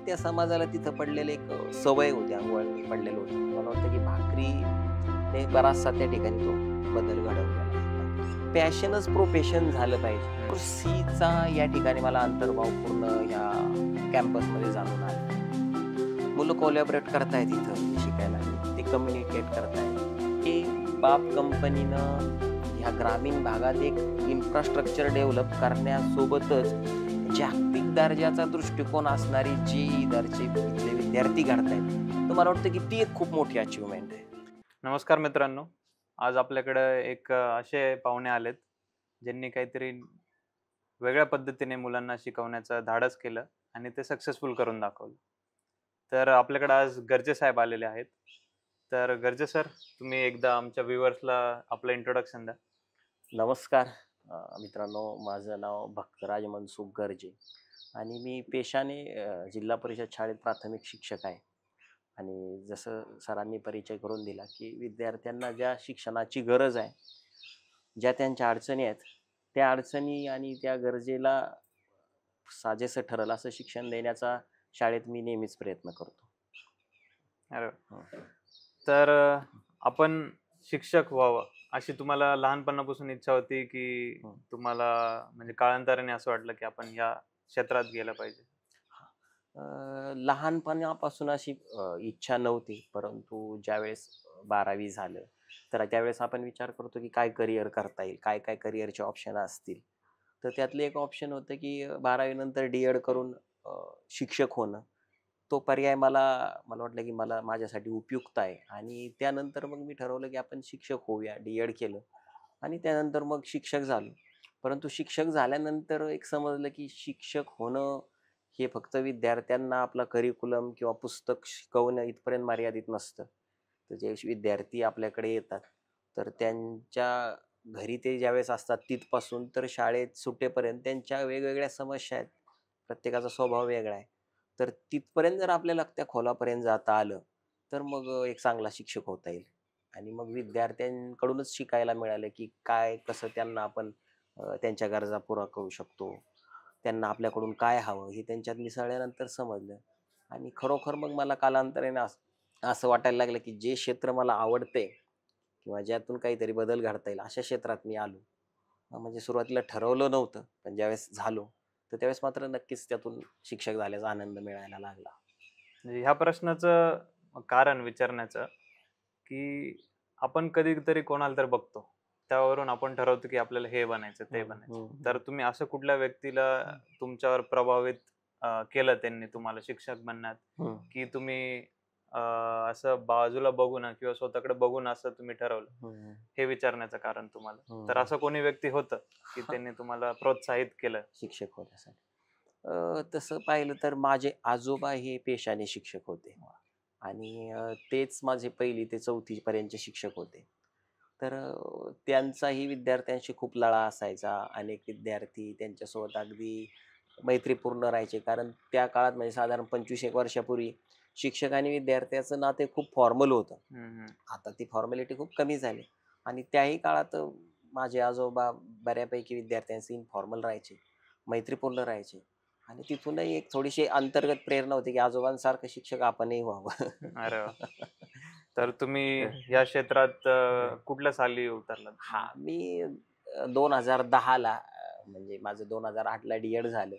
त्या समाजाला तिथं पडलेलं एक सवय होती, अंगवळणी पडलेलं होतं. मला वाटतं की भाकरी ने बराचसा त्या ठिकाणी तो बदल घडवलेला आहे. पॅशनच प्रोफेशन झालं पाहिजे. सीचा या ठिकाणी मला अंतर्भाव पूर्ण या कॅम्पसमध्ये जाणून आला. मुलं कोलॅबोरेट करतायत इथं शिकायला, ते कम्युनिकेट करतायत. हे बाप कंपनीनं ह्या ग्रामीण भागात एक इन्फ्रास्ट्रक्चर डेव्हलप करण्यासोबतच जागतिक दर्जाचा दृष्टिकोन असणारी जी दर्जे इथले विद्यार्थी घडतायत, तर मला वाटतं की ती एक खूप मोठी अचीवमेंट आहे. नमस्कार मित्रांनो. आज आपल्याकडे एक असे पाहुणे आलेत, ज्यांनी काहीतरी वेगळ्या पद्धतीने मुलांना शिकवण्याचं धाडस केलं आणि ते सक्सेसफुल करून दाखवलं. तर आपल्याकडे आज गर्जे साहेब आलेले आहेत. तर गर्जे सर, तुम्ही एकदा आमच्या व्ह्यूअर्सला आपलं इंट्रोडक्शन द्या. नमस्कार मित्रांनो, माझं नाव भक्तराज मनसुख गर्जे आणि मी पेशाने जिल्हा परिषद शाळेत प्राथमिक शिक्षक आहे. आणि जसं सरांनी परिचय करून दिला की विद्यार्थ्यांना ज्या शिक्षणाची गरज आहे, ज्या त्यांच्या अडचणी आहेत, त्या अडचणी आणि त्या गरजेला साजेसं ठरेल असं शिक्षण देण्याचा शाळेत मी नेहमीच प्रयत्न करतो. अरे वाह! हं. तर आपण शिक्षक व्हावं अशी तुम्हाला लहानपणापासून इच्छा होती, की हं. तुम्हाला म्हणजे कालांतराने असं वाटलं, की आपण ह्या क्षेत्रात गेलं पाहिजे? लहानपणापासून अशी इच्छा नव्हती, परंतु ज्यावेळेस 12वी झालं, तर त्यावेळेस आपण विचार करतो की काय करियर करता येईल, काय-काय करियरचे ऑप्शन असतील. तर त्यातलं एक ऑप्शन होतं की 12वी नंतर डी-एड करून अ, शिक्षक होणं. तो पर्याय मला मला वाटलं की मला माझ्यासाठी उपयुक्त आहे आणि त्यानंतर मग मी ठरवलं की आपण शिक्षक होऊया. डी-एड केलं आणि त्यानंतर मग शिक्षक झालो. परंतु शिक्षक झाल्यानंतर एक समजलं की शिक्षक होणं हे फक्त विद्यार्थ्यांना आपला करिक्युलम किंवा पुस्तक शिकवणं इथपर्यंत मर्यादित नसतं. तर जे विद्यार्थी आपल्याकडे येतात, तर त्यांच्या घरी ते ज्यावेळेस असतात तिथपासून तर शाळेत सुटेपर्यंत त्यांच्या वेगवेगळ्या समस्या आहेत. प्रत्येकाचा स्वभाव वेगळा आहे. तर तिथपर्यंत जर आपल्याला त्या खोलापर्यंत जाता आलं, तर मग एक चांगला शिक्षक होता येईल. आणि मग विद्यार्थ्यांकडूनच शिकायला मिळालं, की काय कसं त्यांना आपण त्यांच्या गरजा पुरा करू शकतो. त्यांना आपल्याकडून काय हवं हे त्यांच्यात मिसळल्यानंतर समजलं. आणि खरोखर मग मला कालांतराने असं असं वाटायला लागलं, की जे क्षेत्र मला आवडते किंवा ज्यातून काहीतरी बदल घडता येईल अशा क्षेत्रात मी आलो. म्हणजे सुरुवातीला ठरवलं नव्हतं, पण ज्यावेळेस झालो, तर त्यावेळेस मात्र नक्कीच त्यातून शिक्षक झाल्याचा आनंद मिळायला लागला. म्हणजे ह्या प्रश्नाचं कारण विचारण्याचं, की आपण कधीतरी कोणाला तर बघतो. त्यावरून आपण ठरवतो, की आपल्याला हे बनायचं, ते हं, बनायचं. हं, तर हं. तुम्ही असं कुठल्या व्यक्तीला तुमच्यावर प्रभावित केलं त्यांनी तुम्हाला शिक्षक बनण्यात, हं, की तुम्ही अ, असं बाजूला बघून किंवा स्वतःकडे बघून असं तुम्ही ठरवलं? हं, हे विचारण्याचं कारण तुम्हाला. तर हं. असं कोणी व्यक्ती होतं, की हां, त्यांनी तुम्हाला प्रोत्साहित केलं? शिक्षक होण्यासाठी. तसं पाहिलं तर माझे आजोबा हे पेशाने शिक्षक होते आणि तेच माझे 1ली ते 4थी पर्यंतचे शिक्षक होते. तर त्यांचाही विद्यार्थ्यांशी खूप लळा असायचा. अनेक विद्यार्थी त्यांच्यासोबत अगदी मैत्रीपूर्ण राहायचे. कारण त्या काळात म्हणजे साधारण 25 एक वर्षापूर्वी शिक्षक आणि विद्यार्थ्याचं नाते खूप फॉर्मल होतं. हं, हं. आता ती फॉर्मॅलिटी खूप कमी झाली आणि त्याही काळात माझे आजोबा बऱ्यापैकी विद्यार्थ्यांशी इन्फॉर्मल राहायचे, मैत्रीपूर्ण राहायचे आणि तिथूनही एक थोडीशी अंतर्गत प्रेरणा होती, की आजोबांसारखं शिक्षक आपणही व्हावं. अरे वाह! तर तुम्ही ह्या क्षेत्रात हं. कुठल्या साली उतरलात हां, नेमकं? मी 2010ला म्हणजे माझं 2008ला डी-एड झालं.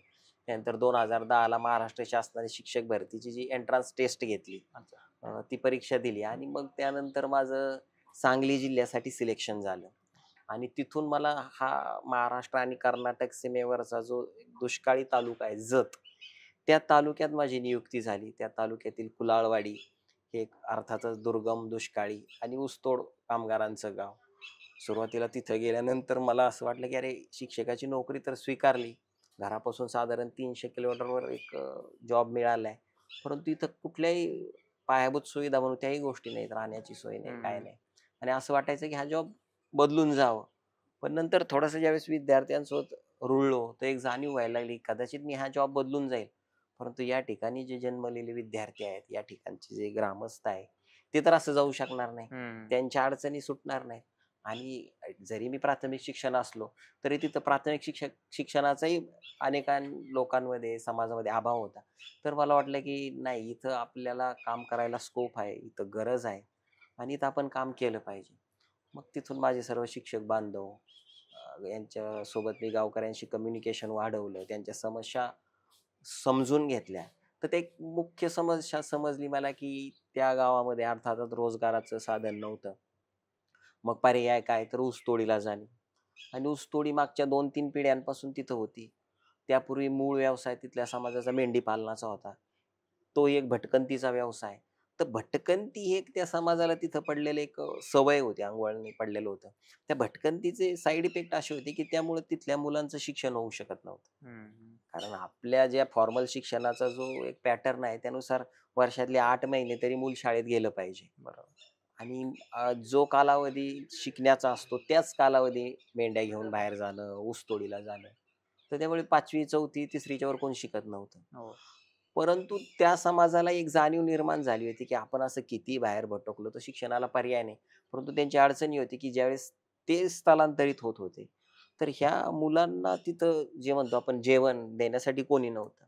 त्यानंतर 2010ला महाराष्ट्र शासनाने शिक्षक भरतीची जी एंट्रन्स टेस्ट घेतली. अच्छा. ती परीक्षा दिली आणि मग त्यानंतर माझं सांगली जिल्ह्यासाठी सिलेक्शन झालं आणि तिथून मला हा महाराष्ट्र आणि कर्नाटक सीमेवरचा जो एक दुष्काळी तालुका आहे जत, त्या तालुक्यात माझी नियुक्ती झाली. त्या तालुक्यातील कुलाळवाडी हे एक अर्थातच दुर्गम, दुष्काळी आणि ऊसतोड कामगारांचं गाव. सुरुवातीला तिथं गेल्यानंतर मला असं वाटलं, की अरे शिक्षकाची नोकरी तर स्वीकारली. घरापासून साधारण 300 किलोमीटरवर एक जॉब मिळाला आहे. परंतु इथं कुठल्याही पायाभूत सुविधा म्हणून त्याही गोष्टी नाहीत. राहण्याची सोय नाही, हं, काय हं. नाही. आणि असं वाटायचं, की हा जॉब बदलून जावं. पण नंतर थोडंसं ज्यावेळेस विद्यार्थ्यांसोबत रुळलो, तर एक जाणीव व्हायला लागली, कदाचित मी हा जॉब बदलून जाईल. परंतु या ठिकाणी जे जन्मलेले विद्यार्थी आहेत, या ठिकाणचे जे ग्रामस्थ आहेत, ते तर असं जाऊ शकणार नाही. हं. त्यांच्या अडचणी सुटणार नाहीत. आणि जरी मी प्राथमिक शिक्षण असलो तरी तिथं प्राथमिक शिक्षणाचाही अनेकां लोकांमध्ये समाजामध्ये अभाव होता. तर मला वाटलं की नाही, इथं आपल्याला काम करायला स्कोप आहे, इथं गरज आहे आणि इथं आपण काम केलं पाहिजे. मग तिथून माझे सर्व शिक्षक बांधव यांच्यासोबत मी गावकऱ्यांशी कम्युनिकेशन वाढवलं, त्यांच्या समस्या समजून घेतल्या. तर ते एक मुख्य समस्या समजली मला, की त्या गावामध्ये अर्थातच रोजगाराचं साधन नव्हतं. मग पर्याय काय, तर ऊसतोडीला जाणे. आणि ऊसतोडी मागच्या 2-3 पिढ्यांपासून तिथं होती. त्यापूर्वी मूळ व्यवसाय तिथल्या समाजाचा मेंढीपालनाचा होता. तो एक भटकंतीचा व्यवसाय. तर भटकंती हे एक त्या समाजाला तिथं पडलेलं एक सवय होती, अंगवळणी पडलेलं होतं. त्या भटकंतीचे साइड इफेक्ट असे होते, की त्यामुळे तिथल्या मुलांचं शिक्षण होऊ शकत नव्हतं. हम्म. कारण आपल्या ज्या फॉर्मल शिक्षणाचा जो एक पॅटर्न आहे, त्यानुसार वर्षातले 8 महिने तरी मूल शाळेत गेलं पाहिजे. बरोबर. आणि जो कालावधी शिकण्याचा असतो त्याच कालावधी मेंढ्या घेऊन बाहेर जाणं, ऊसतोडीला जाणं. तर त्यामुळे 5वी, 4थी, 3रीच्या वर कोण शिकत नव्हतं. हो. परंतु त्या समाजाला एक जाणीव निर्माण झाली होती, की आपण असं कितीही बाहेर भटकलो तर शिक्षणाला पर्याय नाही. परंतु त्यांची अडचण होती, की ज्यावेळेस ते स्थलांतरित होत होते, तर ह्या मुलांना तिथं जे म्हणतो आपण जेवण देण्यासाठी कोणी नव्हतं.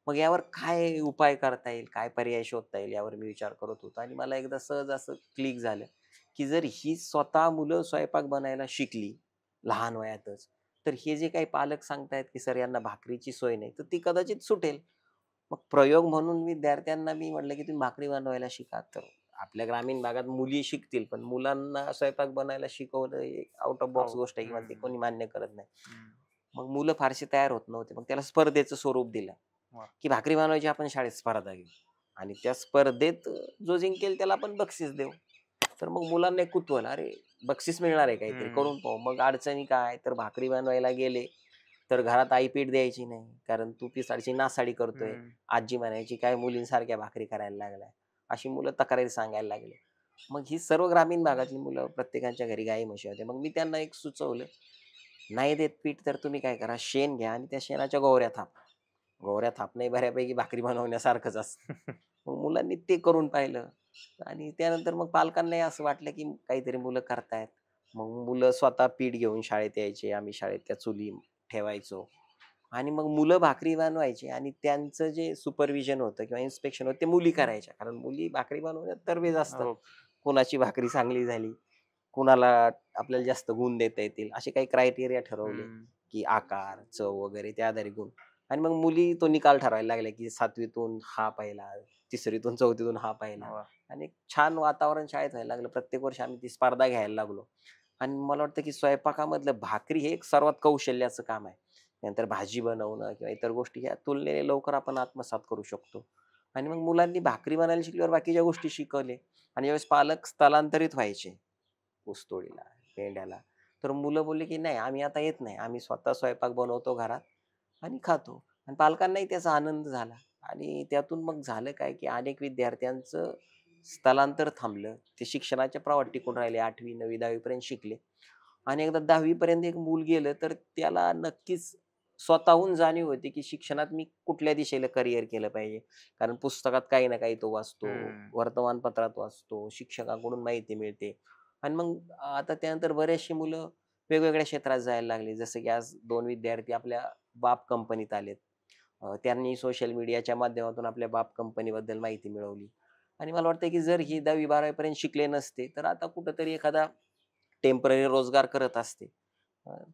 मग यावर काय उपाय करता येईल, काय पर्याय शोधता येईल यावर मी विचार करत होतो आणि मला एकदा सहज असं क्लिक झालं, की जर ही स्वतः मुलं स्वयंपाक बनायला शिकली लहान वयातच, तर हे जे काही पालक सांगतायत, की सर यांना भाकरीची सोय नाही, तर ती कदाचित सुटेल. मग प्रयोग म्हणून विद्यार्थ्यांना मी म्हटलं, की तुम्ही भाकरी बनवायला शिका. तर आपल्या ग्रामीण भागात मुली शिकतील, पण मुलांना स्वयंपाक बनायला शिकवणं एक आउट ऑफ हो. बॉक्स गोष्ट आहे किंवा ते हम्म. कोणी मान्य करत नाही. हम्म. मग मुलं फारशी तयार होत नव्हते. मग त्याला स्पर्धेचं स्वरूप दिलं, वा. की भाकरी बनवायची आपण शाळेत स्पर्धा घेऊ आणि त्या स्पर्धेत जो जिंकेल त्याला आपण बक्षीस देऊ. तर मग मुलांना एक कुतूहल, अरे बक्षीस मिळणार आहे काहीतरी, हम्म. करून पाहू. मग अडचणी काय, तर भाकरी बनवायला गेले, तर घरात आई पीठ द्यायची नाही. कारण तू पिसाळची नासाडी करतोय. हम्म. आजी म्हणायची, "काय मुलींसारख्या भाकरी करायला लागलाय." अशी मुलं तक्रारी सांगायला लागली. मग ही सर्व ग्रामीण भागातली मुलं, प्रत्येकाच्या घरी गाई म्हशी होत्या. मग मी त्यांना एक सुचवलं, नाही देत पीठ तर तुम्ही काय करा, शेण घ्या आणि त्या शेणाच्या गोवऱ्या थापा. गोवऱ्या थापणं बऱ्यापैकी भाकरी बनवण्यासारखंच असतं. मग मुलांनी ते करून पाहिलं आणि त्यानंतर मग पालकांनाही असं वाटलं, की काहीतरी मुलं करतायत. मग मुलं स्वतः पीठ घेऊन शाळेत यायचे. आम्ही शाळेत त्या चुली ठेवायचो आणि मग मुलं भाकरी बनवायची आणि त्यांचं जे सुपरव्हिजन होतं किंवा इन्स्पेक्शन होतं ते मुली करायच्या. कारण मुली भाकरी बनवण्यात तरबेज असतात. हो. कोणाची भाकरी चांगली झाली, कुणाला आपल्याला जास्त गुण देता येतील, असे काही क्रायटेरिया ठरवले, हम्म. की आकार, चव वगैरे त्या आधारे गुण. आणि मग मुली तो निकाल ठरवायला लागल्या, की 7वीतून हा पहिला, 3रीतून 4थीतून हा पहिला. वा. आणि एक छान वातावरण शाळेत व्हायला लागलं. प्रत्येक वर्षी आम्ही ती स्पर्धा घ्यायला लागलो. आणि मला वाटतं, की स्वयंपाकामधलं भाकरी हे एक सर्वात कौशल्याचं काम आहे. नंतर भाजी बनवणं किंवा इतर गोष्टी ह्या तुलनेने लवकर आपण आत्मसात करू शकतो. आणि मग मुलांनी भाकरी बनायला शिकल्यावर बाकीच्या गोष्टी शिकवले आणि ज्यावेळेस पालक स्थलांतरित व्हायचे ऊसतोडीला, पेंड्याला, तर मुलं बोलली, की "नाही, आम्ही आता येत नाही. आम्ही स्वतः स्वयंपाक बनवतो घरात आणि खातो." आणि पालकांनाही त्याचा आनंद झाला आणि त्यातून मग झालं काय, की अनेक विद्यार्थ्यांचं स्थलांतर थांबलं. ते शिक्षणाच्या प्रवाहात टिकून राहिले. 8वी, 9वी, 10वी पर्यंत शिकले आणि एकदा 10वी पर्यंत एक मूल गेलं, तर त्याला नक्कीच स्वतःहून जाणीव होती, की शिक्षणात मी कुठल्या दिशेला करियर केलं पाहिजे. कारण पुस्तकात काही ना काही तो वाचतो, हम्म. वर्तमानपत्रात वाचतो, शिक्षकांकडून माहिती मिळते आणि मग आता त्यानंतर बरेचशी मुलं वेगवेगळ्या क्षेत्रात जायला लागली. जसं की आज 2 विद्यार्थी आपल्या बाप कंपनीत आलेत. त्यांनी सोशल मीडियाच्या माध्यमातून आपल्या बाप कंपनीबद्दल माहिती मिळवली आणि मला वाटतं, की जर ही 10वी-12वी पर्यंत शिकले नसते, तर आता कुठेतरी एखादा टेम्पररी रोजगार करत असते.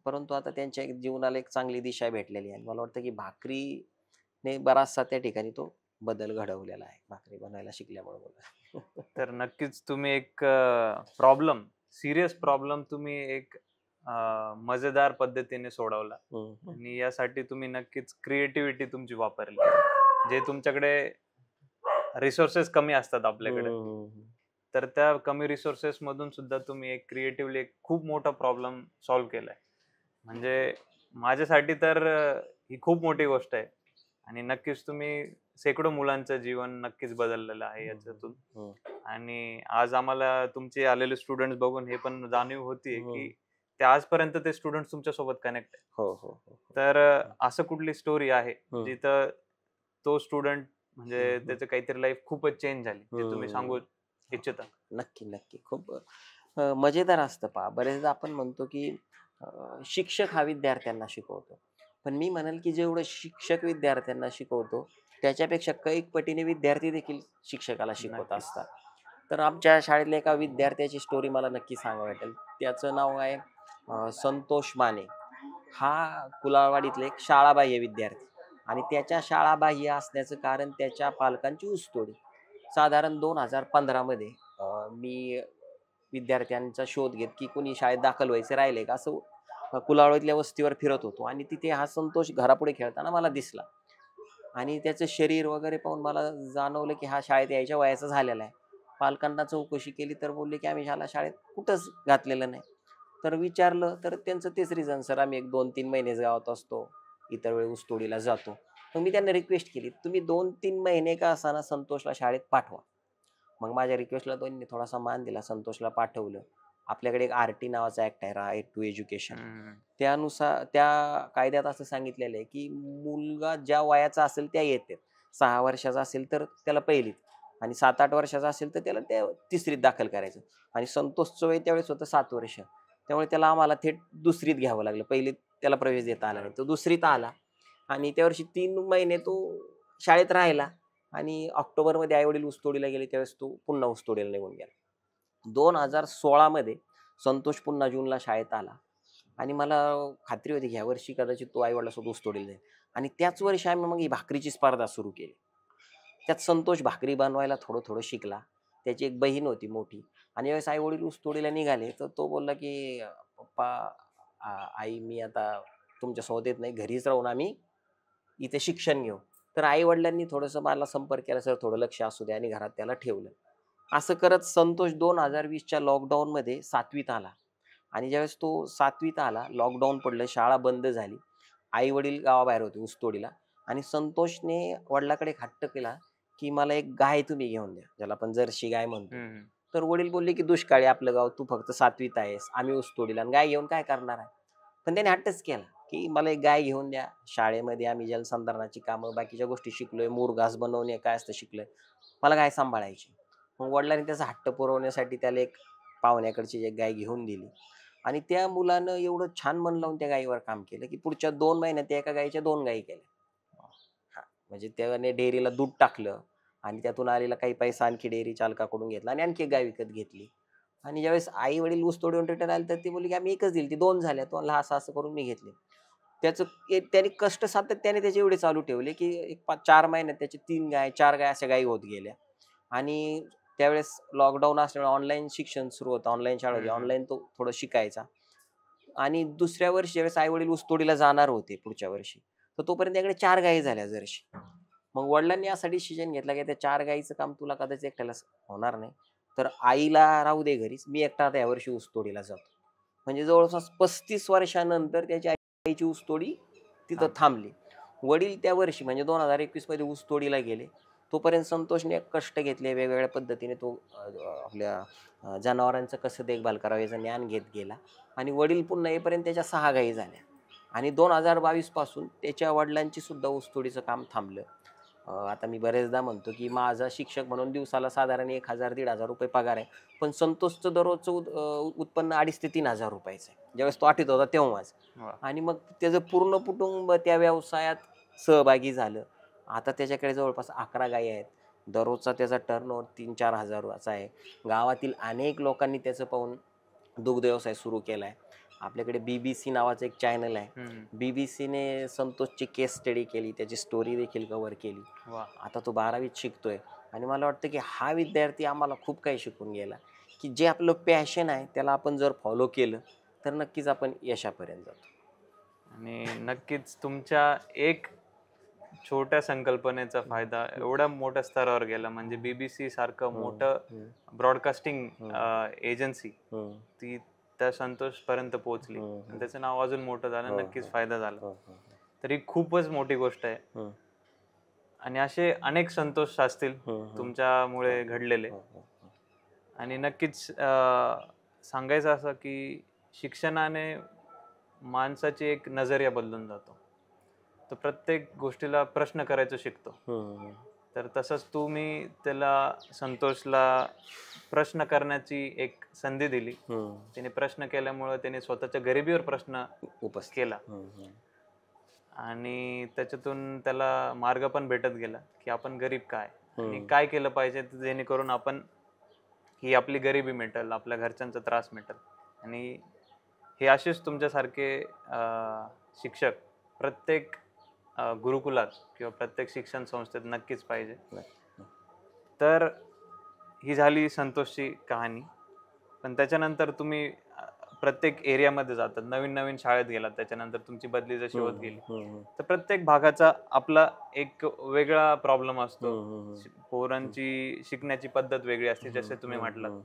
परंतु आता त्यांच्या एक जीवनाला एक चांगली दिशा भेटलेली आहे आणि मला वाटतं, की भाकरीने बराचसा त्या ठिकाणी तो बदल घडवलेला आहे. भाकरी बनवायला शिकल्यामुळे मुलं. तर नक्कीच तुम्ही एक प्रॉब्लेम, सिरियस प्रॉब्लेम तुम्ही एक मजेदार पद्धतीने सोडवला हं, हं. आणि यासाठी तुम्ही नक्कीच क्रिएटिव्हिटी तुमची वापरली. जे तुमच्याकडे रिसोर्सेस कमी असतात हं, आपल्याकडे, हं, हं. तर त्या कमी रिसोर्सेस मधून सुद्धा तुम्ही एक क्रिएटिव्हली एक खूप मोठा प्रॉब्लेम सॉल्व्ह केलाय. म्हणजे माझ्यासाठी तर ही खूप मोठी गोष्ट आहे आणि नक्कीच तुम्ही शेकडो मुलांचं जीवन नक्कीच बदललेलं आहे हं, हं, याच्यातून. हं. आणि आज आम्हाला तुमचे आलेले स्टुडंट्स बघून हे पण जाणीव होतीये, की हं. ते आजपर्यंत ते स्टुडंट्स तुमच्यासोबत कनेक्ट आहे. हो, हो, हो, हो. तर असं कुठली स्टोरी आहे हं, जिथं तो स्टुडंट हं, म्हणजे हं. त्याचं काहीतरी लाईफ खूपच चेंज झाली, जे तुम्ही सांगू हं. हां. इच्छिता? नक्की, नक्की. खूप मजेदार असतं पहा. बरेचदा आपण म्हणतो की शिक्षक हा विद्यार्थ्यांना शिकवतो. पण मी म्हणेल की जेवढं शिक्षक विद्यार्थ्यांना शिकवतो, त्याच्यापेक्षा कैक पटीने विद्यार्थी देखील शिक्षकाला शिकवत नक्कीच. असतात. तर आमच्या शाळेतल्या एका विद्यार्थ्याची स्टोरी मला नक्की सांगावी वाटेल. त्याचं नाव आहे संतोष माने. हा कुलाळवाडीतला एक शाळाबाह्य विद्यार्थी आणि त्याच्या शाळाबाह्य असण्याचं कारण त्याच्या पालकांची ऊसतोडी. साधारण 2015 मध्ये मी विद्यार्थ्यांचा शोध घेत, की कोणी शाळेत दाखल व्हायचे राहिले का असं कुलाळवाडीतल्या वस्तीवर फिरत होतो आणि तिथे हा संतोष घरापुढे खेळताना मला दिसला आणि त्याचं शरीर वगैरे पाहून मला जाणवलं, की हा शाळेत यायच्या वयाचा झालेला आहे. पालकांना चौकशी केली तर बोलले, की आम्ही ह्याला शाळेत कुठंच घातलेलं नाही. तर विचारलं तर त्यांचं तेच रिझन, सर आम्ही एक 2-3 महिनेच गावात असतो. इतर वेळी ऊसतोडीला जातो. मग मी त्यांना रिक्वेस्ट केली, तुम्ही 2-3 महिने का असेना संतोषला शाळेत पाठवा. मग माझ्या रिक्वेस्टला त्यांनी थोडासा मान दिला. संतोषला पाठवलं. आपल्याकडे एक आर-टी नावाचा ॲक्ट आहे, राईट टू एज्युकेशन. हम्म. त्यानुसार त्या कायद्यात असं सांगितलेलं आहे, की मुलगा ज्या वयाचा असेल त्या येते. 6 वर्षाचा असेल तर त्याला पहिलीत आणि 7-8 वर्षाचा असेल तर त्याला त्या तिसरीत दाखल करायचं आणि संतोषचं वय त्यावेळेस होतं 7 वर्ष. त्यामुळे त्याला आम्हाला थेट दुसरीत घ्यावं लागलं. पहिलीत त्याला प्रवेश देता आला नाही. तो दुसरीत आला आणि त्या वर्षी 3 महिने तो शाळेत राहिला आणि ऑक्टोबरमध्ये आई-वडील ऊसतोडीला गेले त्यावेळेस तो पुन्हा ऊसतोडीला निघून गेला. 2016 मध्ये संतोष पुन्हा जूनला शाळेत आला आणि मला खात्री होती की ह्या वर्षी कदाचित तो आई-वडिलांसोबत ऊसतोडीला जाईल आणि त्याच वर्षी आम्ही मग ही भाकरीची स्पर्धा सुरू केली. त्यात संतोष भाकरी बनवायला थोडं-थोडं शिकला. त्याची एक बहीण होती मोठी आणि ज्यावेळेस आई-वडील ऊसतोडीला निघाले, तर तो बोलला की "पप्पा, आई मी आता तुमच्यासोबत येत नाही. घरीच राहून आम्ही इथे शिक्षण घेऊ." तर आई-वडिलांनी थोडंसं मला संपर्क केला, "सर थोडं लक्ष असू द्या" आणि घरात त्याला ठेवलं. असं करत संतोष 2020च्या लॉकडाऊनमध्ये 7वीत आला आणि ज्यावेळेस तो 7वीत आला, लॉकडाऊन पडलं, शाळा बंद झाली. आई-वडील गावाबाहेर होते ऊसतोडीला आणि संतोषने वडिलांकडे एक हट्ट केला, की "मला एक गाय तुम्ही घेऊन द्या." ज्याला आपण जर्सी गाय म्हणतो. हम्म. तर वडील बोलले, की "दुष्काळी आपलं गाव, तू फक्त 7वीत आहेस, आम्ही ऊसतोडीला आणि गाय घेऊन काय करणार आहे?" पण त्याने हट्टच केला, की "मला एक गाय घेऊन द्या. शाळेमध्ये आम्ही जलसंधारणाची कामं, बाकीच्या गोष्टी शिकलोय, मुरघास बनवणे काय असतं शिकलोय. मला गाय सांभाळायची." मग वडिलांनी त्याचा हट्ट पुरवण्यासाठी त्याला एक पाहुण्याकडची एक गाय घेऊन दिली आणि त्या मुलानं एवढं छान मन लावून त्या गायीवर काम केलं, की पुढच्या 2 महिन्यात त्या एका गायीच्या 2 गायी केल्या. हां, म्हणजे त्याने डेअरीला दूध टाकलं आणि त्यातून आलेला काही पैसा आणखी डेअरी चालकाकडून घेतला आणि आणखी एक गाय विकत घेतली. आणि ज्यावेळेस आई-वडील ऊस तोडून रिटर्न आले, तर ते बोलले, की "आम्ही एकच दिली, ती 2 झाल्या." तो म्हणला, "असं-असं करून मी घेतली." त्याचं त्याने कष्ट सातत्याने त्याचे एवढे चालू ठेवले, की एक 4 महिन्यात त्याचे 3 गाय, 4 गाय अशा गायी होत गेल्या. आणि त्यावेळेस लॉकडाऊन असल्यामुळे ऑनलाईन शिक्षण सुरू होतं. ऑनलाईन शाळा होती. हम्म. ऑनलाईन तो थोडं शिकायचा. आणि दुसऱ्या वर्षी ज्यावेळेस आई-वडील ऊसतोडीला जाणार होते पुढच्या वर्षी, तर तोपर्यंत त्याकडे 4 गायी झाल्या जर्सी. मग वडिलांनी असा डिसिजन घेतला, की त्या 4 गायीचं काम तुला कदाचित एकट्याला होणार नाही. तर आईला राहू दे घरीच. मी एकटा आता यावर्षी ऊसतोडीला जातो. म्हणजे जवळपास 35 वर्षानंतर त्याची आईची ऊसतोडी तिथं थांब. थांबली. वडील त्या वर्षी म्हणजे 2021 मध्ये ऊसतोडीला गेले. तोपर्यंत संतोषने कष्ट घेतले वेगवेगळ्या पद्धतीने तो आपल्या जनावरांचं कसं देखभाल करावं याचं ज्ञान घेत गेला आणि वडील पुन्हा येईपर्यंत त्याच्या 6 गायी झाल्या आणि 2022 पासून त्याच्या वडिलांची सुद्धा ऊसतोडीचं काम थांबलं. आता मी बरेचदा म्हणतो, की माझा शिक्षक म्हणून दिवसाला साधारण 1,000-1,500 रुपये पगार आहे. पण संतोषचं दररोजचं उत्पन्न 2,500 ते 3,000 रुपयाचं आहे. ज्यावेळेस तो 8वीत होता तेव्हाच. वा. आणि मग त्याचं पूर्ण कुटुंब त्या व्यवसायात सहभागी झालं. आता त्याच्याकडे जवळपास 11 गायी आहेत. दररोजचा त्याचा टर्नओव्हर 3-4 हजाराचा आहे. गावातील अनेक लोकांनी त्याचं पाहून दुग्ध व्यवसाय सुरू केलाय. आपल्याकडे BBC नावाचं एक चॅनल आहे. हम्म. BBCने संतोषची केस स्टडी केली, त्याची स्टोरी देखील कव्हर केली. वा. आता तो 12वीत शिकतोय आणि मला वाटतं, की हा विद्यार्थी आम्हाला खूप काही शिकून गेला, की जे आपलं पॅशन आहे त्याला आपण जर फॉलो केलं, तर नक्कीच आपण यशापर्यंत जातो. आणि नक्कीच तुमच्या एक छोट्या संकल्पनेचा फायदा हं. एवढ्या मोठ्या स्तरावर गेला, म्हणजे BBC सारखं हं, मोठं हं, ब्रॉडकास्टिंग हं, एजन्सी हं, ती त्या संतोष पर्यंत पोहोचली हं, आणि हं. त्याचं नाव अजून मोठं झालं, हो, नक्कीच हो. फायदा झाला. हो, हो, तर ही खूपच मोठी गोष्ट आहे हो. आणि असे अनेक संतोष असतील हं, हं, हं. हो, तुमच्यामुळे हो, घडलेले. हो, हो, हो. आणि नक्कीच सांगायचं असं की शिक्षणाने माणसाची एक नजरिया बदलून जातो. तो प्रत्येक गोष्टीला प्रश्न करायचं शिकतो. हं, हं. तर तर तसंच तुम्ही त्याला संतोषला प्रश्न करण्याची एक संधी दिली. त्याने प्रश्न केल्यामुळं त्याने स्वतःच्या गरिबीवर प्रश्न उपस्थित केला आणि त्याच्यातून त्याला मार्ग पण भेटत गेला की आपण गरीब काय आणि काय केलं पाहिजे जेणेकरून आपण ही आपली गरिबी मिटेल, आपल्या घरच्यांचा त्रास मिटेल. आणि हे असेच तुमच्यासारखे शिक्षक प्रत्येक गुरुकुलात किंवा प्रत्येक शिक्षण संस्थेत नक्कीच पाहिजे. तर ही झाली संतोषची कहाणी. पण त्याच्यानंतर तुम्ही प्रत्येक एरियामध्ये जातात, नवीन नवीन शाळेत गेलात, त्याच्यानंतर तुमची बदली जशी होत गेली, तर प्रत्येक भागाचा आपला एक वेगळा प्रॉब्लेम असतो. पोरांची शिकण्याची पद्धत वेगळी असते, जसे तुम्ही म्हटलात.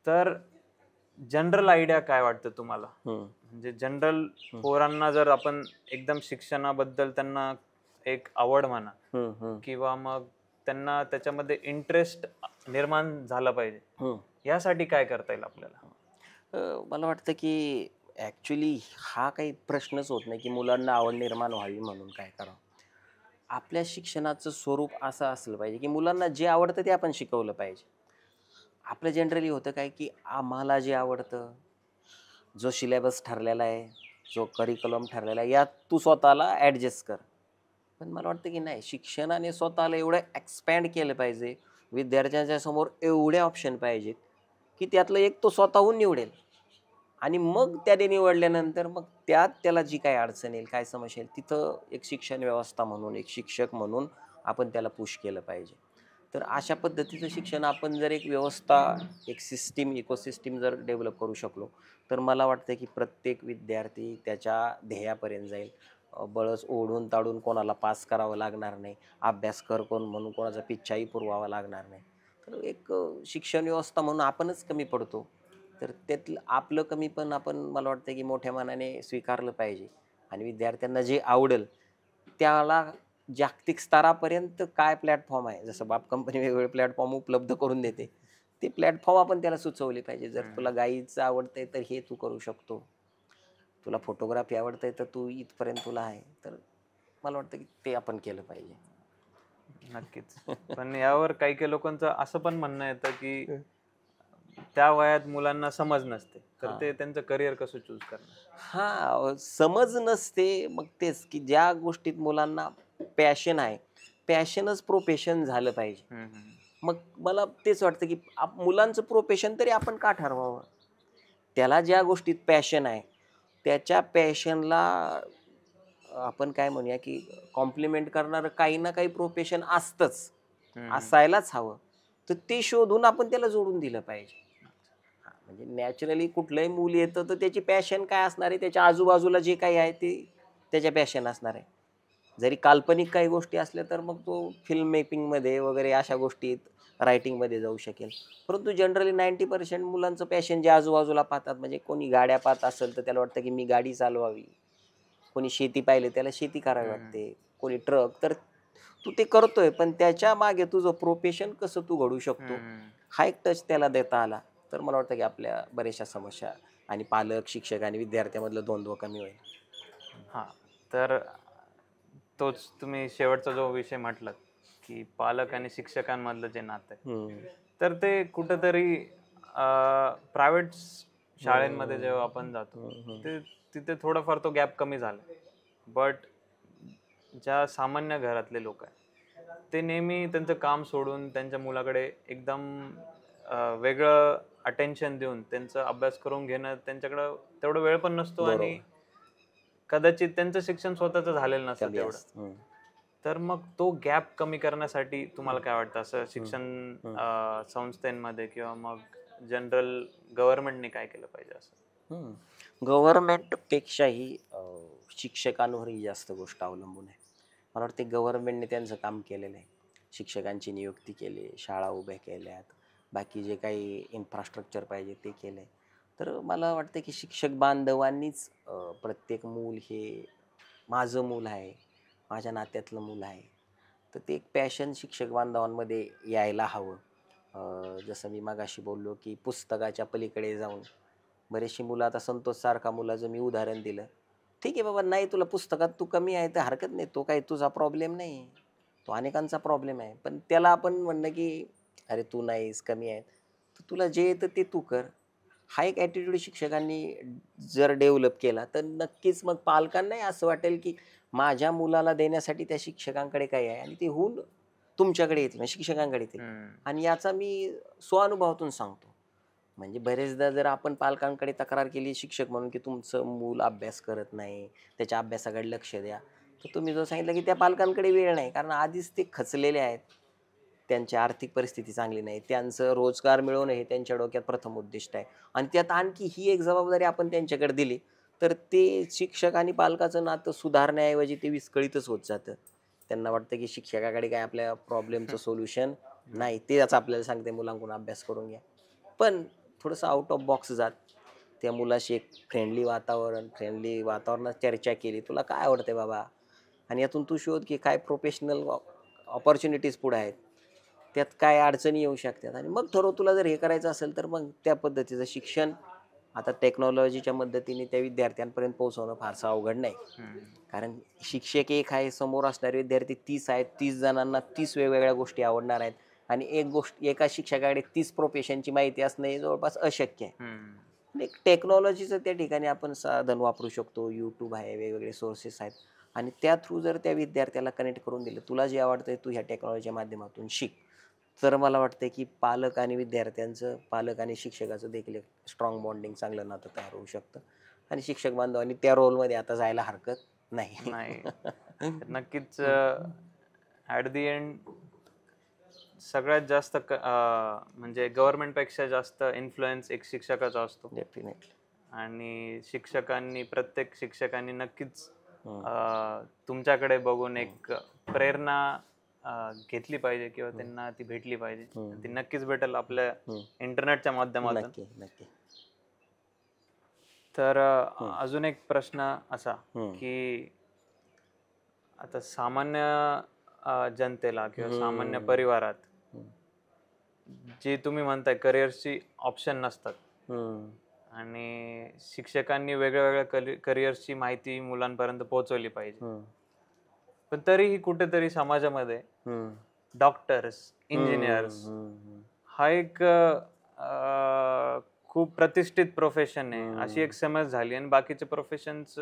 तर जनरल आयडिया काय वाटतं तुम्हाला? म्हणजे जनरल पोरांना जर आपण एकदम शिक्षणाबद्दल त्यांना एक आवड म्हणा किंवा मग त्यांना त्याच्यामध्ये इंटरेस्ट निर्माण झाला पाहिजे, यासाठी काय करता येईल आपल्याला? मला वाटतं की ॲक्च्युली हा काही प्रश्नच होत नाही की मुलांना आवड निर्माण व्हावी म्हणून काय करावं. आपल्या शिक्षणाचं स्वरूप असं असलं पाहिजे की मुलांना जे आवडतं ते आपण शिकवलं पाहिजे. आपलं जनरली होतं काय की आम्हाला जे आवडतं, जो सिलेबस ठरलेला आहे, जो करिक्युलम ठरलेला आहे, यात तू स्वतःला ॲडजस्ट कर. पण मला वाटतं की नाही, शिक्षणाने स्वतःला एवढं एक्सपॅन्ड केलं पाहिजे, विद्यार्थ्यांच्या समोर एवढे ऑप्शन पाहिजेत की त्यातलं एक तो स्वतःहून निवडेल आणि मग त्याने निवडल्यानंतर मग त्यात त्याला जी काही अडचण येईल, काय समस्या येईल, तिथं एक शिक्षण व्यवस्था म्हणून, एक शिक्षक म्हणून आपण त्याला पुश केलं पाहिजे. तर अशा पद्धतीचं शिक्षण आपण जर एक व्यवस्था, एक सिस्टीम, इकोसिस्टीम जर डेव्हलप करू शकलो, तर मला वाटतं की प्रत्येक विद्यार्थी त्याच्या ध्येयापर्यंत जाईल. बळच ओढून ताडून कोणाला पास करावं लागणार नाही, अभ्यास कर कोण म्हणून कोणाचा पिच्छाही पुरवावा लागणार नाही. तर एक शिक्षण व्यवस्था म्हणून आपणच कमी पडतो. तर त्यातलं आपलं कमी पण आपण, मला वाटतं की मोठ्या मनाने स्वीकारलं पाहिजे आणि विद्यार्थ्यांना जे आवडेल त्याला जागतिक स्तरापर्यंत काय प्लॅटफॉर्म आहे, जसं बाप कंपनी वेगवेगळे प्लॅटफॉर्म उपलब्ध करून देते, ते प्लॅटफॉर्म आपण त्याला सुचवले पाहिजे. जर तुला गाईचं आवडतंय तर हे तू करू शकतो, तुला फोटोग्राफी आवडतंय तर तू इथपर्यंत तुला आहे. तर मला वाटतं की ते आपण केलं पाहिजे. नक्कीच. पण यावर काही काही लोकांचं असं पण म्हणणं येतं की त्या वयात मुलांना समज नसते, तर ते त्यांचं करिअर कसं चूज करणार? समज नसते. मग तेच की ज्या गोष्टीत मुलांना पॅशन आहे, पॅशनच प्रोफेशन झालं पाहिजे. मग मला तेच वाटतं की मुलांचं प्रोफेशन तरी आपण का ठरवावं? त्याला ज्या गोष्टीत पॅशन आहे, त्याच्या पॅशनला आपण काय म्हणूया की कॉम्प्लिमेंट करणारं काही ना काही प्रोफेशन असतंच, असायलाच हवं. तर ते शोधून आपण त्याला जोडून दिलं पाहिजे. म्हणजे नॅचरली कुठलंही मूल येतं तर त्याची पॅशन काय असणार आहे, त्याच्या आजूबाजूला जे काही आहे ते त्याच्या पॅशन असणार आहे. जरी काल्पनिक काही गोष्टी असल्या तर मग तो फिल्म मेकिंगमध्ये वगैरे अशा गोष्टीत, रायटिंगमध्ये जाऊ शकेल. परंतु जनरली 90% मुलांचं पॅशन जे आजूबाजूला पाहतात, म्हणजे कोणी गाड्या पाहत असेल तर त्याला वाटतं की मी गाडी चालवावी, कोणी शेती पाहिली त्याला शेती करावी वाटते, कोणी ट्रक, तर तू ते करतोय पण त्याच्या मागे तुझं प्रोफेशन कसं तू घडू शकतो, हा एक टच त्याला देता आला तर मला वाटतं की आपल्या बऱ्याचशा समस्या आणि पालक, शिक्षक आणि विद्यार्थ्यामधलं द्वंद्व कमी होईल. हां, तर तोच तुम्ही शेवटचा जो विषय म्हटलात, की पालक आणि शिक्षकांमधलं जे नातं आहे, तर ते कुठेतरी प्रायव्हेट शाळेमध्ये जेव्हा आपण जातो, ते तिथे थोडाफार तो गॅप कमी झाला. बट ज्या सामान्य घरातले लोक आहेत, ते नेहमी त्यांचं काम सोडून त्यांच्या मुलाकडे एकदम वेगळं अटेन्शन देऊन त्यांचा अभ्यास करून घेणं, त्यांच्याकडं तेवढा वेळ पण नसतो आणि बरोबर. कदाचित त्यांचं शिक्षण स्वतःचं झालेलं नसतं कमी तेवढं. असतं. तर मग तो गॅप कमी करण्यासाठी तुम्हाला काय वाटतं, असं शिक्षण संस्थेमध्ये किंवा मग जनरल गव्हर्नमेंटने काय केलं पाहिजे असं? गव्हर्नमेंटपेक्षाही शिक्षकांवरही जास्त गोष्ट अवलंबून आहे. मला वाटते गव्हर्नमेंटने त्यांचं काम केलेलं आहे. शिक्षकांची नियुक्ती केली, शाळा उभ्या केल्यात, बाकी जे काही इन्फ्रास्ट्रक्चर पाहिजे ते केलं आहे. तर मला वाटतं की शिक्षक बांधवांनीच प्रत्येक मूल हे माझं मूल आहे, माझ्या नात्यातलं मूल आहे. तर ते एक पॅशन शिक्षक बांधवांमध्ये यायला हवं. जसं मी मगाशी बोललो की पुस्तकाच्या पलीकडे जाऊन बरेचशी मुलं, आता संतोषसारखा मुलाचं मी उदाहरण दिलं. ठीक आहे बाबा, नाही तुला पुस्तकात तू कमी आहे तर हरकत नाही, तो काही तुझा प्रॉब्लेम नाही. तो अनेकांचा प्रॉब्लेम आहे. पण त्याला आपण म्हणणं की अरे तू नाहीस, कमी आहे. तर तुला जे येतं ते तू कर. हा एक ॲटिट्यूड शिक्षकांनी जर डेव्हलप केला, तर नक्कीच मग पालकांनाही असं वाटेल की माझ्या मुलाला देण्यासाठी त्या शिक्षकांकडे काही आहे आणि ते होऊन तुमच्याकडे येतील, म्हणजे शिक्षकांकडे येतील. हम्म. आणि याचा मी स्वानुभवातून सांगतो. म्हणजे बरेचदा जर आपण पालकांकडे तक्रार केली शिक्षक म्हणून, की तुमचं मूल अभ्यास करत नाही, त्याच्या अभ्यासाकडे लक्ष द्या. तर तुम्ही जो सांगितलं, की त्या पालकांकडे वेळ नाही. कारण आधीच ते खचलेले आहेत. त्यांची आर्थिक परिस्थिती चांगली नाही. त्यांचं रोजगार मिळवणं हे त्यांच्या डोक्यात प्रथम उद्दिष्ट आहे. आणि त्यात आणखी ही एक जबाबदारी आपण त्यांच्याकडे दिली, तर ते शिक्षक आणि पालकाचं नातं सुधारण्याऐवजी ते विस्कळीतच होत जातं. त्यांना वाटतं, की शिक्षकाकडे काय आपल्या प्रॉब्लेमचं सोल्युशन नाही. तेच आपल्याला सांगते मुलांकडून अभ्यास करून घ्या. पण थोडंसं आउट ऑफ बॉक्स जात. त्या मुलाशी एक फ्रेंडली वातावरणात चर्चा केली. तुला काय आवडतंय बाबा? आणि यातून तू शोध की काय प्रोफेशनल अपॉर्च्युनिटीज पुढे आहेत. त्यात काय अडचणी येऊ शकतात आणि मग ठरव तुला जर हे करायचं असेल तर मग त्या पद्धतीचं शिक्षण आता टेक्नॉलॉजीच्या मदतीने त्या विद्यार्थ्यांपर्यंत पोहोचवणं फारसं अवघड नाही. हम्म. कारण शिक्षक एक आहे, समोर असणारे विद्यार्थी 30 आहेत. 30 जणांना 30 वेगवेगळ्या गोष्टी आवडणार आहेत आणि एक गोष्ट एका शिक्षकाकडे 30 प्रोफेशनची माहिती असणं हे जवळपास अशक्य आहे. हम्म. एक टेक्नॉलॉजीचं त्या ठिकाणी आपण साधन वापरू शकतो. YouTube आहे, वेगवेगळे सोर्सेस आहेत आणि त्या थ्रू जर त्या विद्यार्थ्याला कनेक्ट करून दिलं, तुला जे आवडतंय तू ह्या टेक्नॉलॉजीच्या माध्यमातून शिक. तर मला वाटतंय की पालक आणि शिक्षकाचं देखील एक स्ट्रॉंग बॉन्डिंग चांगलं नातं तयार होऊ शकतं आणि शिक्षक बांधवांनी त्या रोलमध्ये आता जायला हरकत नाही. नाही. तर नक्कीच हं. ॲट दी एंड सगळ्यात जास्त म्हणजे गव्हर्नमेंटपेक्षा जास्त इन्फ्लुएन्स एक शिक्षकाचा असतो. डेफिनेटली. आणि प्रत्येक शिक्षकांनी नक्कीच हं. तुमच्याकडे बघून हं. एक प्रेरणा घेतली पाहिजे किंवा हं. त्यांना ती भेटली पाहिजे. हं. ती नक्कीच भेटेल आपल्या हं. इंटरनेटच्या माध्यमातून. नक्की, नक्की. तर हं. अजून एक प्रश्न असा, हं. की आता सामान्य जनतेला किंवा सामान्य हं. परिवारात हं. जे तुम्ही म्हणताय करिअर्सची ऑप्शन नसतात हं. आणि शिक्षकांनी वेगळ्या करिअर्सची माहिती मुलांपर्यंत पोहोचवली पाहिजे. हं. पण तरीही कुठेतरी समाजामध्ये हं. डॉक्टर्स, हं. इंजिनियर्स हं. हा एक खूप प्रतिष्ठित प्रोफेशन आहे अशी एक हं. समज झाली आणि बाकीचे प्रोफेशन्स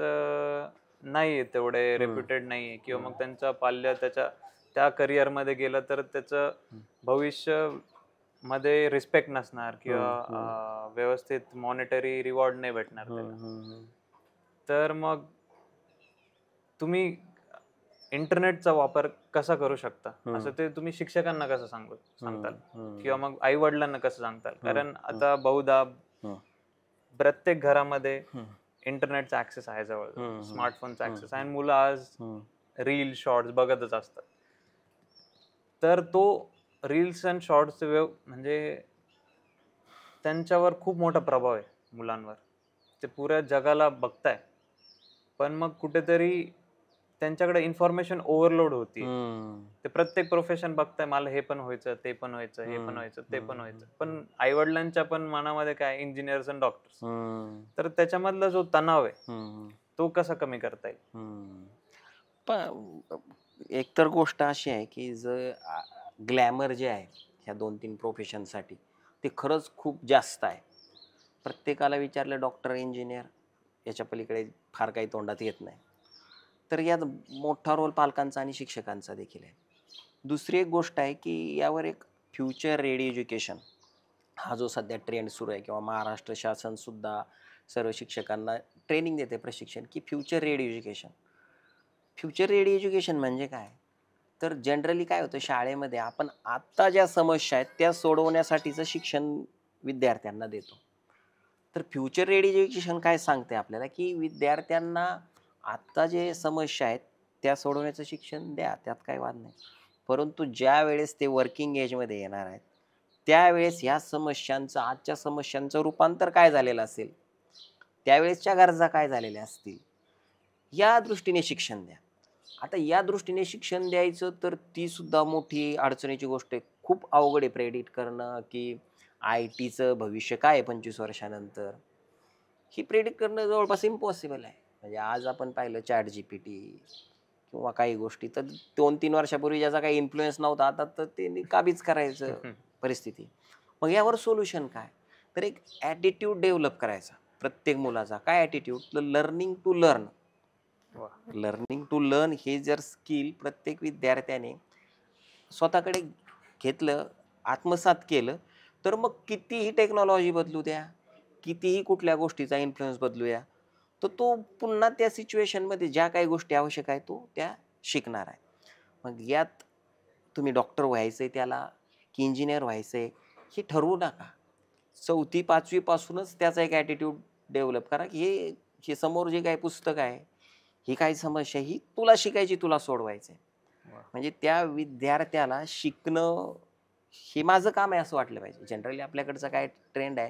नाही आहेत तेवढे हं. रेप्युटेड नाही आहे किंवा हं. मग त्यांचा पाल्य त्या करिअरमध्ये गेलं तर त्याचं हं. भविष्य मध्ये रिस्पेक्ट नसणार किंवा हं. हं. व्यवस्थित मॉनिटरी रिवॉर्ड नाही भेटणार हं. त्याला. हं. तर मग तुम्ही इंटरनेटचा वापर कसा करू शकता हं. असं ते तुम्ही शिक्षकांना कसं हं. सांगताल किंवा हं. मग आई वडिलांना कसं सांगताल? हं. कारण हं. आता बहुधा हं. प्रत्येक घरामध्ये हं. इंटरनेटचा ऍक्सेस आहे जवळजवळ, हं. हं. स्मार्टफोनचा हं. ऍक्सेस आहे आणि मुलं आज हं. रील शॉर्ट्स बघतच असतात. तर तो रील्स अँड शॉर्ट्स म्हणजे त्यांच्यावर खूप मोठा प्रभाव आहे मुलांवर. ते पुऱ्या जगाला बघताय. पण मग कुठेतरी त्यांच्याकडे इन्फॉर्मेशन ओव्हरलोड होतीये. हं. ते प्रत्येक प्रोफेशन बघताय, मला हे पण व्हायचं, ते पण व्हायचं, हे पण हं. व्हायचं, ते पण हं. व्हायचं. पण आई-वडिलांच्या पण मनामध्ये काय इंजिनिअर्स आणि डॉक्टर्स. हं. तर त्याच्यामधला जो तणाव आहे, हं. तो कसा कमी करता येईल? हं. एक तर गोष्ट अशी आहे, की ग्लॅमर जे आहे ह्या 2-3 प्रोफेशनसाठी ते खरंच खूप जास्त आहे. प्रत्येकाला विचारलं डॉक्टर, इंजिनिअर याच्या पलीकडे फार काही तोंडात येत नाही. तर यात मोठा रोल पालकांचा आणि शिक्षकांचा देखील आहे. दुसरी एक गोष्ट आहे, की यावर एक फ्युचर रेडी एज्युकेशन हा जो सध्या ट्रेंड सुरू आहे किंवा महाराष्ट्र शासनसुद्धा सर्व शिक्षकांना ट्रेनिंग देते, प्रशिक्षण, की future ready education. Future ready education म्हणजे काय? तर जनरली काय होतं शाळेमध्ये आपण आत्ता ज्या समस्या आहेत त्या सोडवण्यासाठीचं शिक्षण विद्यार्थ्यांना देतो. तर फ्युचर रेडी एज्युकेशन काय सांगते आपल्याला, की विद्यार्थ्यांना आत्ता जे समस्या आहेत त्या सोडवण्याचं शिक्षण द्या, त्यात काही वाद नाही. परंतु ज्यावेळेस ते वर्किंग एजमध्ये येणार आहेत, त्यावेळेस ह्या समस्यांचं आजच्या समस्यांचं रूपांतर काय झालेलं असेल, त्यावेळेसच्या गरजा काय झालेल्या असतील, या दृष्टीने शिक्षण द्या. आता या दृष्टीने शिक्षण द्यायचं तर ती सुद्धा मोठी अडचणीची गोष्ट आहे. खूप अवघड आहे प्रेडिक्ट करणं, की आय-टीचं भविष्य काय आहे 25 वर्षानंतर? ही प्रेडिक्ट करणं जवळपास इम्पॉसिबल आहे. म्हणजे आज आपण पाहिलं ChatGPT, किंवा काही गोष्टी तर 2-3 वर्षापूर्वी ज्याचा काही इन्फ्लुएन्स नव्हता आता तर ते काबीज करायचं परिस्थिती. मग यावर सोल्युशन काय? तर एक ॲटिट्यूड डेव्हलप करायचा प्रत्येक मुलाचा. काय ॲटिट्यूड? तर लर्निंग टू लर्न. वा. लर्निंग टू लर्न हे जर स्किल प्रत्येक विद्यार्थ्याने स्वतःकडे घेतलं, आत्मसात केलं, तर मग कितीही टेक्नॉलॉजी बदलू द्या, कितीही कुठल्या गोष्टीचा इन्फ्लुअन्स बदलू द्या, तर तो पुन्हा त्या सिच्युएशनमध्ये ज्या काही गोष्टी आवश्यक आहेत तो त्या शिकणार आहे. मग यात तुम्ही डॉक्टर व्हायचंय त्याला की इंजिनियर व्हायचंय हे ठरवू नका. 4थी-5वी पासूनच त्याचा एक ॲटिट्यूड डेव्हलप करा, की हे हे समोर जे काही पुस्तक आहे, ही काही समस्या ही तुला शिकायची, तुला सोडवायचं आहे. वा. म्हणजे त्या विद्यार्थ्याला शिकणं हे माझं काम आहे असं वाटलं पाहिजे. जनरली आपल्याकडचा काय ट्रेंड आहे,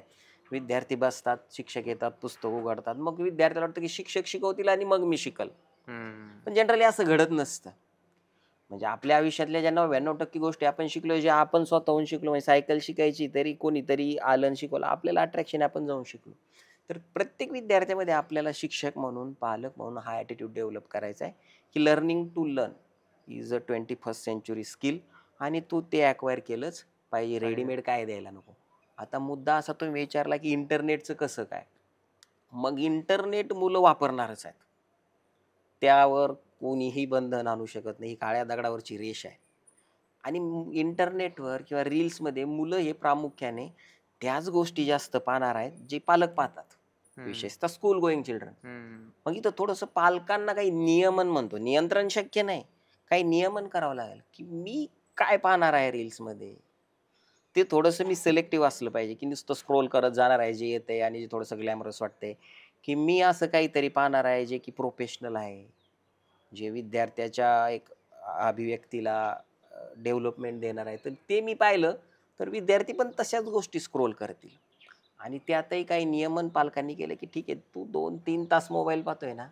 विद्यार्थी बसतात, शिक्षक येतात, पुस्तक उघडतात. मग विद्यार्थ्याला वाटतं की शिक्षक शिकवतील आणि मग मी शिकल. पण जनरली असं घडत नसतं. म्हणजे आपल्या आयुष्यातल्या ज्या 99% गोष्टी आपण शिकलो, ज्या आपण स्वतःहून शिकलो, म्हणजे सायकल शिकायची तरी कोणीतरी आलं आणि शिकवलं. आपल्याला अट्रॅक्शन आपण जाऊन शिकलो. तर प्रत्येक विद्यार्थ्यामध्ये आपल्याला शिक्षक म्हणून, पालक म्हणून हा ॲटिट्यूड डेव्हलप करायचा आहे, की learning to learn is a 21st century skill आणि तू ते ॲक्वायर केलंच पाहिजे. रेडीमेड काय द्यायला नको. आता मुद्दा असा तुम्ही विचारला, की इंटरनेटचं कसं काय? मग इंटरनेट मुलं वापरणारच आहेत. त्यावर कोणीही बंधन आणू शकत नाही. ही काळ्या दगडावरची रेष आहे. आणि इंटरनेटवर किंवा रील्समध्ये मुलं हे प्रामुख्याने त्याच गोष्टी जास्त पाहणार आहेत, जे पालक पाहतात. विशेषतः स्कूल गोईंग चिल्ड्रन. मग इथं थोडंसं पालकांना काही नियमन म्हणतो, नियंत्रण शक्य नाही. काही नियमन करावं लागेल, की मी काय पाहणार आहे रील्समध्ये. ते थोडंसं मी सिलेक्टिव्ह असलं पाहिजे, की नुसतं स्क्रोल करत जाणार आहे, जे येतंय आणि जे थोडंसं ग्लॅमरस वाटतंय, की मी असं काहीतरी पाहणार आहे, जे की प्रोफेशनल आहे. जे विद्यार्थ्याच्या एक अभिव्यक्तीला डेव्हलपमेंट देणार आहे. तर ते मी पाहिलं, तर विद्यार्थी पण तशाच गोष्टी स्क्रोल करतील. आणि त्यातही काही नियमन पालकांनी केलं, की ठीक आहे, तू 2-3 तास मोबाईल पाहतोय ना,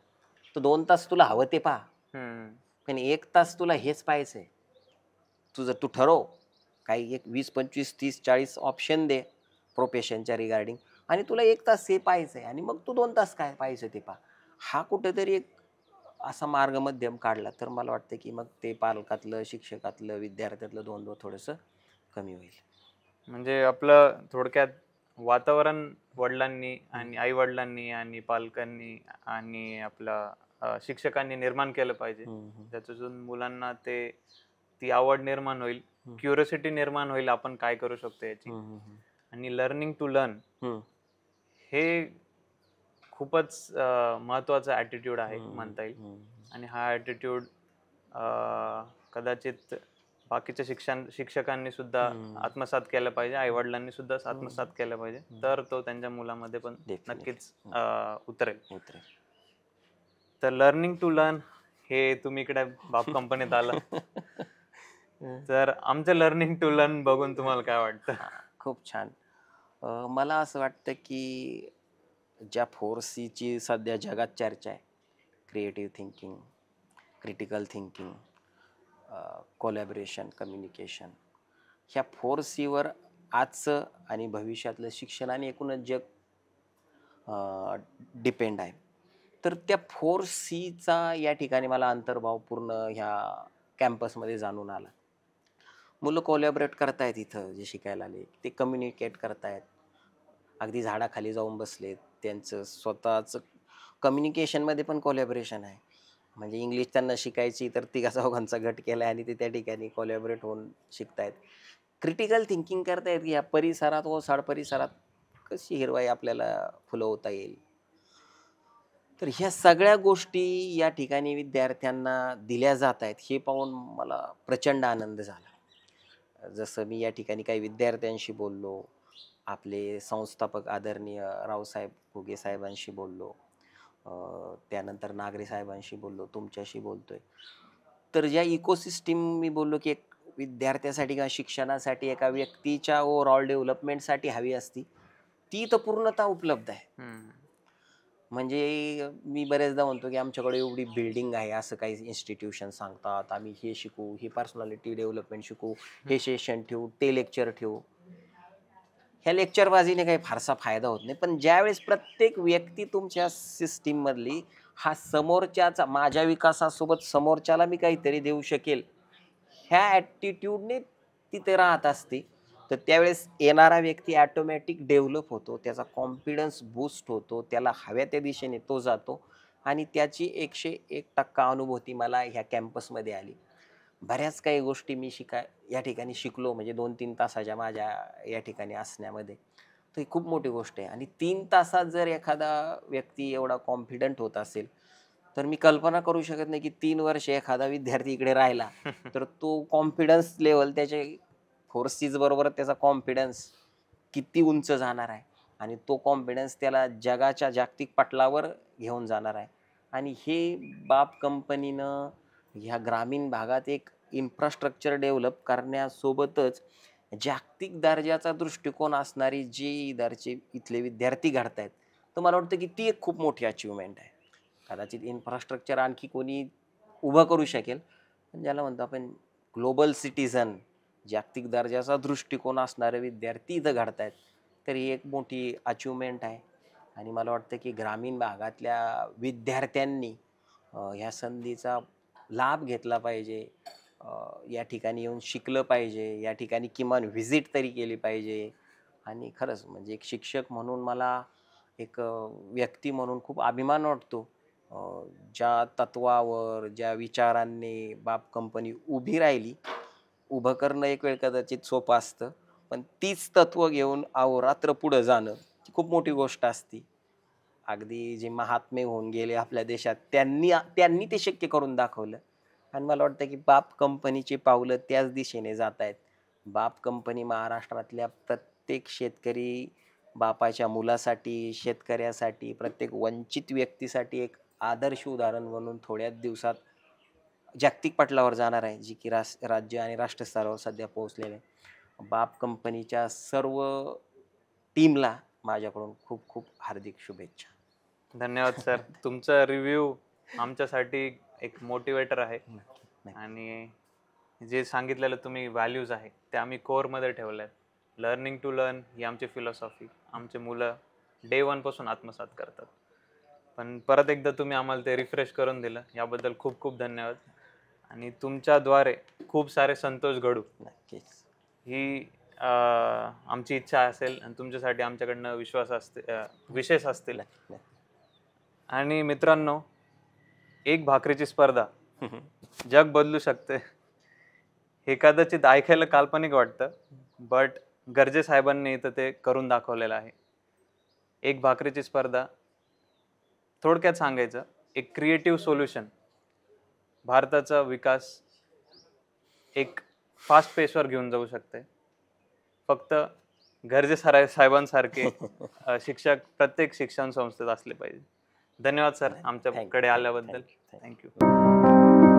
तर 2 तास तुला हवं ते पहा. पण 1 तास तुला हेच पाहायचंय. तुझं तू ठरव. काही एक 20, 25, 30, 40 ऑप्शन दे प्रोफेशनच्या रिगार्डिंग आणि तुला 1 तास हे पाहायचंय आणि मग तू 2 तास काय पाहायचं ते पहा. हा कुठेतरी एक असा मार्ग मध्यम काढला तर मला वाटतं, की मग ते पालकातलं, शिक्षकातलं, विद्यार्थ्यातलं द्वंद्व थोडंसं कमी होईल. म्हणजे आपलं थोडक्यात वातावरण वडिलांनी हं. आणि आई वडिलांनी आणि पालकांनी आणि आपल्या शिक्षकांनी निर्माण केलं पाहिजे. हं, हं. ज्याच्यातून मुलांना ती आवड निर्माण होईल, हं. क्युरिओसिटी निर्माण होईल आपण काय करू शकतो याची. हं, हं, हं. आणि लर्निंग टू लर्न हं. हे खूपच महत्त्वाचा ॲटिट्यूड आहे हं, म्हणता येईल. हं. आणि हा ॲटिट्यूड कदाचित बाकीच्या शिक्षकांनी सुद्धा हं. आत्मसात केलं पाहिजे, आई-वडिलांनी सुद्धा हं. आत्मसात केलं पाहिजे. हं. तर तो त्यांच्या मुलामध्ये पण डेफिनेटली. नक्कीच उतरेल. उतरेल. तर लर्निंग टू लर्न हे तुम्ही इकडे बाप कंपनीत आला. हं. तर आमचं लर्निंग टू लर्न बघून तुम्हाला काय वाटतं? हां, खूप छान. मला असं वाटतं, की ज्या 4Cची सध्या जगात चर्चा आहे, creative thinking, critical thinking, collaboration, communication. ह्या 4Cवर आजचं आणि भविष्यातलं शिक्षण आणि एकूणच जग डिपेंड आहे. तर त्या 4Cचा या ठिकाणी मला अंतर्भाव पूर्ण ह्या कॅम्पसमध्ये जाणून आला. मुलं कोलॅबोरेट करतायत इथं जे शिकायला आले. ते कम्युनिकेट करतायत. अगदी झाडाखाली जाऊन बसलेत. त्यांचं स्वतःचं कम्युनिकेशनमध्ये पण कोलॅबोरेशन आहे. म्हणजे इंग्लिश त्यांना शिकायची तर तिघा-चौघांचा गट केलाय आणि ते त्या ठिकाणी कोलॅबोरेट होऊन शिकतायत. क्रिटिकल थिंकिंग करतायत, की या परिसरात ओसाड परिसरात कशी हिरवाई आपल्याला फुलवता येईल. तर ह्या सगळ्या गोष्टी या ठिकाणी विद्यार्थ्यांना दिल्या जात आहेत, हे पाहून मला प्रचंड आनंद झाला. जसं मी या ठिकाणी काही विद्यार्थ्यांशी बोललो, आपले संस्थापक आदरणीय रावसाहेब घुगे साहेबांशी बोललो, त्यानंतर नागरे साहेबांशी बोललो, तुमच्याशी बोलतोय. तर ज्या इकोसिस्टम मी बोललो, की एक विद्यार्थ्यासाठी किंवा शिक्षणासाठी एका व्यक्तीच्या ओव्हरऑल डेव्हलपमेंटसाठी हवी असती, ती तर पूर्णतः उपलब्ध आहे. म्हणजे मी बरेचदा म्हणतो, की आमच्याकडे एवढी बिल्डिंग आहे, असं काही इन्स्टिट्यूशन सांगतात, आम्ही हे शिकू, ही पर्सनॅलिटी डेव्हलपमेंट शिकू, हे सेशन ठेवू, ते लेक्चर ठेवू. ह्या लेक्चरबाजीने काही फारसा फायदा होत नाही. पण ज्यावेळेस प्रत्येक व्यक्ती तुमच्या सिस्टीममधली हा समोरच्याचा माझ्या विकासासोबत समोरच्याला मी काहीतरी देऊ शकेल ह्या ॲटिट्यूडने तिथे राहत असते, तर त्यावेळेस येणारा व्यक्ती ॲटोमॅटिक डेव्हलप होतो, त्याचा कॉन्फिडन्स बूस्ट होतो, त्याला हव्या त्या दिशेने तो जातो आणि त्याची 101% अनुभूती मला ह्या कॅम्पसमध्ये आली. बऱ्याच काही गोष्टी मी या ठिकाणी शिकलो म्हणजे 2-3 तासाच्या माझ्या या ठिकाणी असण्यामध्ये. तर ही खूप मोठी गोष्ट आहे आणि 3 तासात जर एखादा व्यक्ती एवढा कॉन्फिडंट होत असेल, तर मी कल्पना करू शकत नाही की 3 वर्ष एखादा विद्यार्थी इकडे राहिला, तर तो कॉन्फिडन्स लेव्हल त्याचे फोर्सेस बरोबर त्याचा कॉन्फिडन्स किती उंच जाणार आहे आणि तो कॉन्फिडन्स त्याला जगाच्या जागतिक पटलावर घेऊन जाणार आहे. आणि हे बाप कंपनीनं ह्या ग्रामीण भागात एक इन्फ्रास्ट्रक्चर डेव्हलप करण्यासोबतच जागतिक दर्जाचा दृष्टिकोन असणारी जी दरचे इथले विद्यार्थी घडतायत, तर मला वाटतं की ती एक खूप मोठी अचीवमेंट आहे. कदाचित इन्फ्रास्ट्रक्चर आणखी कोणी उभं करू शकेल, पण ज्याला म्हणतो आपण ग्लोबल सिटीझन, जागतिक दर्जाचा दृष्टिकोन असणारे विद्यार्थी इथं घडतायत, तर ही एक मोठी अचीवमेंट आहे. आणि मला वाटतं की ग्रामीण भागातल्या विद्यार्थ्यांनी ह्या संधीचा लाभ घेतला पाहिजे. या ठिकाणी येऊन शिकलं पाहिजे, या ठिकाणी किमान व्हिजिट तरी केली पाहिजे. आणि खरंच म्हणजे एक शिक्षक म्हणून मला एक व्यक्ती म्हणून खूप अभिमान वाटतो. अ, ज्या तत्वावर, ज्या विचारांनी बाप कंपनी उभी राहिली. उभं करणं एक वेळ कदाचित सोपं असतं, पण तीच तत्व घेऊन अहोरात्र पुढं जाणं ही खूप मोठी गोष्ट असते. अगदी जे महात्मे होऊन गेले आपल्या देशात त्यांनी त्यांनी ते शक्य करून दाखवलं आणि मला वाटतं की बाप कंपनीची पावलं त्याच दिशेने जात आहेत. बाप कंपनी महाराष्ट्रातल्या प्रत्येक शेतकरी बापाच्या मुलासाठी, शेतकऱ्यासाठी, प्रत्येक वंचित व्यक्तीसाठी एक आदर्श उदाहरण म्हणून थोड्याच दिवसात जागतिक पटलावर जाणार आहे, जी की राज्य आणि राष्ट्रस्तरावर सध्या पोहोचलेले आहे. बाप कंपनीच्या सर्व टीमला माझ्याकडून खूप खूप हार्दिक शुभेच्छा. धन्यवाद सर. तुमचा रिव्ह्यू आमच्यासाठी एक मोटिवेटर आहे नक्की, नक्की. आणि जे सांगितलेलं तुम्ही व्हॅल्यूज आहे ते आम्ही कोरमध्ये ठेवल्यात. लर्निंग टू लर्न ही आमची फिलॉसॉफी आमचे मुलं डे पासून आत्मसात करतात. पण परत एकदा तुम्ही आम्हाला ते रिफ्रेश करून दिलं याबद्दल खूप खूप धन्यवाद. आणि तुमच्याद्वारे खूप सारे संतोष घडू नक्कीच. ही आमची इच्छा असेल आणि तुमच्यासाठी आमच्याकडनं विशेष असतील. नक्की, नक्की. आणि मित्रांनो, एक भाकरीची स्पर्धा जग बदलू शकते हे कदाचित ऐकायला काल्पनिक वाटतं, बट गर्जे साहेबांनी इथं ते करून दाखवलेलं आहे. एक भाकरीची स्पर्धा थोडक्यात सांगायचं, एक क्रिएटिव्ह सोल्युशन भारताचा विकास एक फास्ट पेसवर घेऊन जाऊ शकते. फक्त गर्जे साहेबांसारखे शिक्षक प्रत्येक शिक्षण संस्थेत असले पाहिजे. धन्यवाद सर Thank you, आमच्याकडे thank you, आल्याबद्दल. thank you, thank you. Thank you.